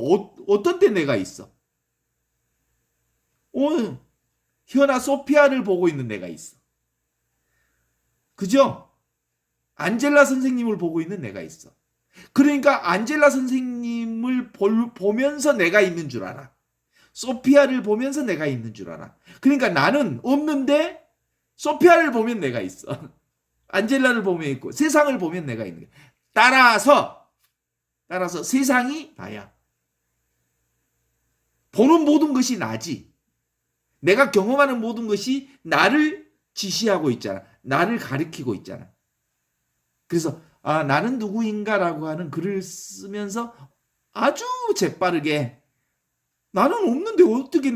어떤 때 내가 있어? 현아 소피아를 보고 있는 내가 있어. 그죠? 안젤라 선생님을 보고 있는 내가 있어. 그러니까 안젤라 선생님을 보면서 내가 있는 줄 알아. 소피아를 보면서 내가 있는 줄 알아. 그러니까 나는 없는데 소피아를 보면 내가 있어. 안젤라를 보면 있고 세상을 보면 내가 있는 거야. 따라서 세상이 나야. 보는 모든 것이 나지. 내가 경험하는 모든 것이 나를 지시하고 있잖아. 나를 가리키고 있잖아. 그래서 나는 누구인가라고 하는 글을 쓰면서 아주 재빠르게 나는 없는데 어떻게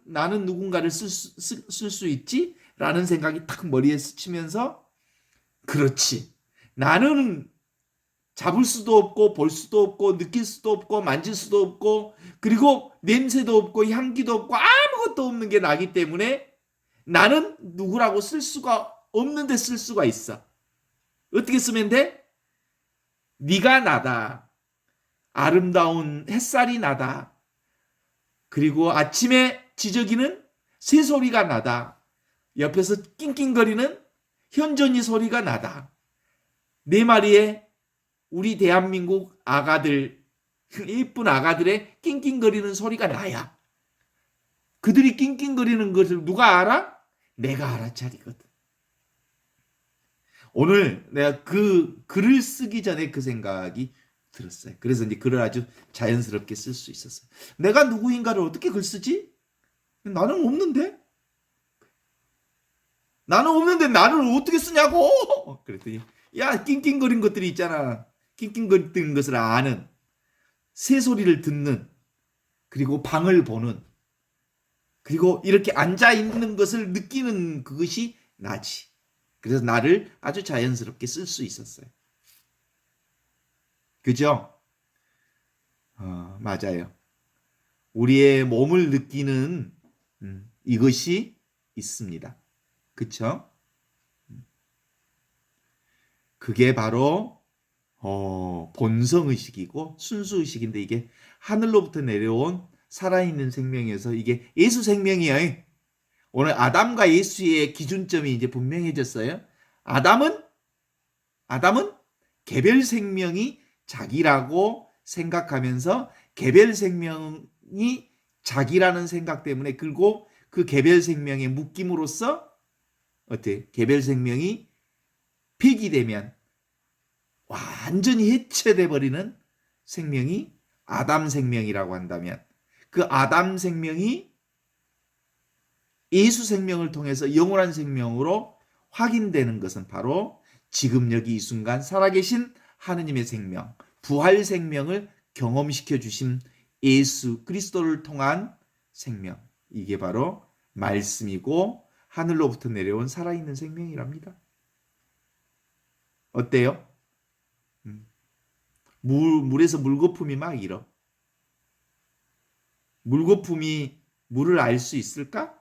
나는 누군가를 쓸 수 있지? 라는 생각이 탁 머리에 스치면서 그렇지. 나는 잡을 수도 없고 볼 수도 없고 느낄 수도 없고 만질 수도 없고 그리고 냄새도 없고 향기도 없고 아무것도 없는 게 나기 때문에 나는 누구라고 쓸 수가 없는데 쓸 수가 있어. 어떻게 쓰면 돼? 네가 나다. 아름다운 햇살이 나다. 그리고 아침에 지저귀는 새소리가 나다. 옆에서 낑낑거리는 현존이 소리가 나다. 네 마리의 우리 대한민국 아가들, 예쁜 아가들의 낑낑거리는 소리가 나야. 그들이 낑낑거리는 것을 누가 알아? 내가 알아차리거든. 오늘 내가 그 글을 쓰기 전에 그 생각이 들었어요. 그래서 이제 글을 아주 자연스럽게 쓸 수 있었어요. 내가 누구인가를 어떻게 글 쓰지? 나는 없는데? 나는 어떻게 쓰냐고! 그랬더니 야 낑낑거린 것들이 있잖아. 낑낑거리는 것을 아는 새소리를 듣는 그리고 방을 보는 그리고 이렇게 앉아있는 것을 느끼는 그것이 나지. 그래서 나를 아주 자연스럽게 쓸 수 있었어요. 그죠? 맞아요. 우리의 몸을 느끼는 이것이 있습니다. 그쵸? 그게 바로 본성의식이고 순수의식인데 이게 하늘로부터 내려온 살아있는 생명이어서 이게 예수 생명이에요. 오늘 아담과 예수의 기준점이 이제 분명해졌어요. 아담은 개별 생명이 자기라고 생각하면서 개별 생명이 자기라는 생각 때문에 그리고 그 개별 생명에 묶임으로써 어때? 개별 생명이 폐기되면 완전히 해체돼 버리는 생명이 아담 생명이라고 한다면 그 아담 생명이 예수 생명을 통해서 영원한 생명으로 확인되는 것은 바로 지금 여기 이 순간 살아계신 하느님의 생명, 부활 생명을 경험시켜 주신 예수 그리스도를 통한 생명. 이게 바로 말씀이고 하늘로부터 내려온 살아있는 생명이랍니다. 어때요? 물에서 물거품이 막 일어. 물거품이 물을 알 수 있을까?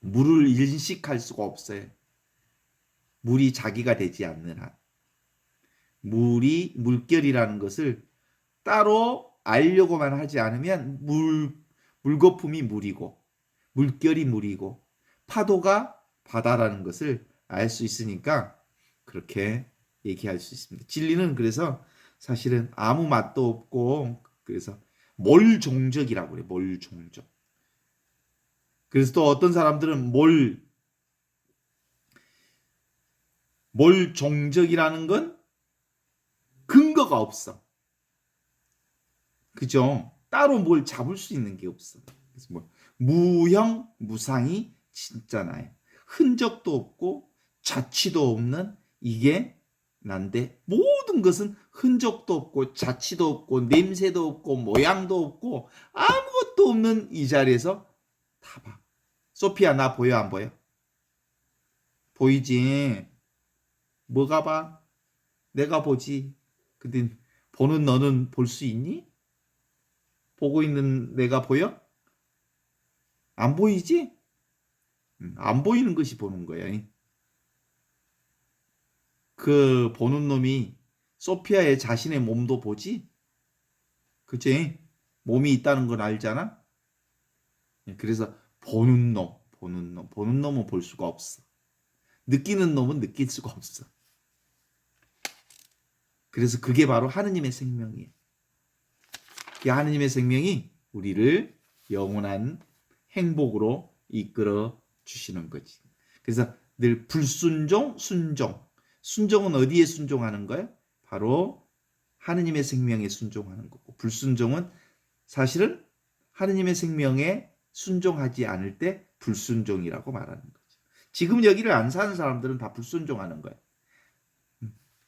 물을 인식할 수가 없어요. 물이 자기가 되지 않는 한. 물결이라는 것을 따로 알려고만 하지 않으면 물거품이 물이고 물결이 물이고 파도가 바다라는 것을 알 수 있으니까 그렇게 얘기할 수 있습니다. 진리는 그래서 사실은 아무 맛도 없고 그래서 몰종적이라고 그래요. 몰종적. 그래서 또 어떤 사람들은 몰종적이라는 건 근거가 없어. 그죠? 따로 뭘 잡을 수 있는 게 없어. 그래서 뭐 무형 무상이 진짜 나예요. 흔적도 없고 자취도 없는 이게 난데 모든 것은 흔적도 없고 자취도 없고 냄새도 없고 모양도 없고 아무것도 없는 이 자리에서 다 봐. 소피아 나 보여 안 보여? 보이지? 뭐가 봐? 내가 보지. 근데 보는 너는 볼 수 있니? 보고 있는 내가 보여? 안 보이지? 안 보이는 것이 보는 거야. 그 보는 놈이 소피아의 자신의 몸도 보지? 그치? 몸이 있다는 걸 알잖아? 그래서 보는 놈은 볼 수가 없어. 느끼는 놈은 느낄 수가 없어. 그래서 그게 바로 하느님의 생명이에요. 이 하느님의 생명이 우리를 영원한 행복으로 이끌어 주시는 거지. 그래서 늘 불순종, 순종. 순종은 어디에 순종하는 거예요? 바로 하느님의 생명에 순종하는 거고, 불순종은 사실은 하느님의 생명에 순종하지 않을 때 불순종이라고 말하는 거죠. 지금 여기를 안 사는 사람들은 다 불순종하는 거예요.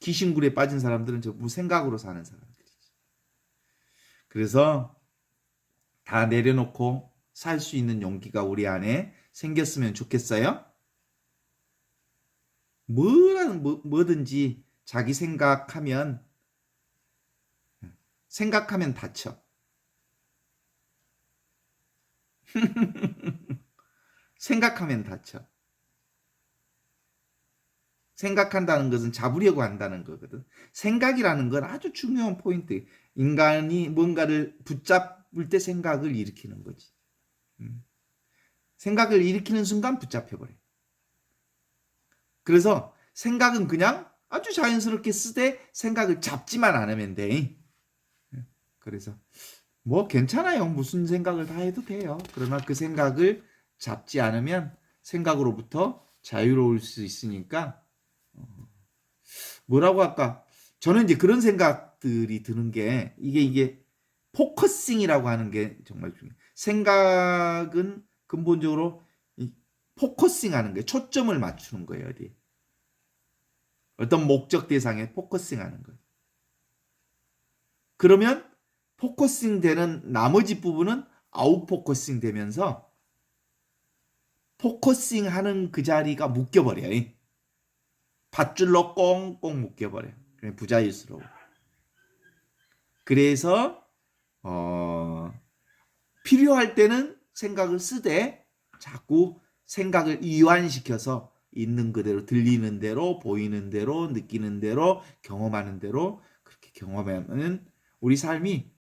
귀신굴에 빠진 사람들은 전부 생각으로 사는 사람들이지. 그래서 다 내려놓고 살 수 있는 용기가 우리 안에 생겼으면 좋겠어요. 뭐든지 자기 생각하면 다쳐. 생각하면 다쳐. 생각한다는 것은 잡으려고 한다는 거거든. 생각이라는 건 아주 중요한 포인트. 인간이 뭔가를 붙잡을 때 생각을 일으키는 거지. 생각을 일으키는 순간 붙잡혀버려. 그래서 생각은 그냥 아주 자연스럽게 쓰되 생각을 잡지만 않으면 돼. 그래서 뭐 괜찮아요. 무슨 생각을 다 해도 돼요. 그러나 그 생각을 잡지 않으면 생각으로부터 자유로울 수 있으니까 뭐라고 할까? 저는 이제 그런 생각들이 드는 게 이게 포커싱이라고 하는 게 정말 중요해요. 생각은 근본적으로 포커싱하는 거예요. 초점을 맞추는 거예요. 어디 어떤 목적 대상에 포커싱하는 거예요. 그러면 포커싱 되는 나머지 부분은 아웃 포커싱 되면서 포커싱 하는 그 자리가 묶여버려요. 밧줄로 꽁꽁 묶여버려요. 부자일수록. 그래서 필요할 때는 생각을 쓰되 자꾸 생각을 이완시켜서 있는 그대로 들리는 대로 보이는 대로 느끼는 대로 경험하는 대로 그렇게 경험하면 우리 삶이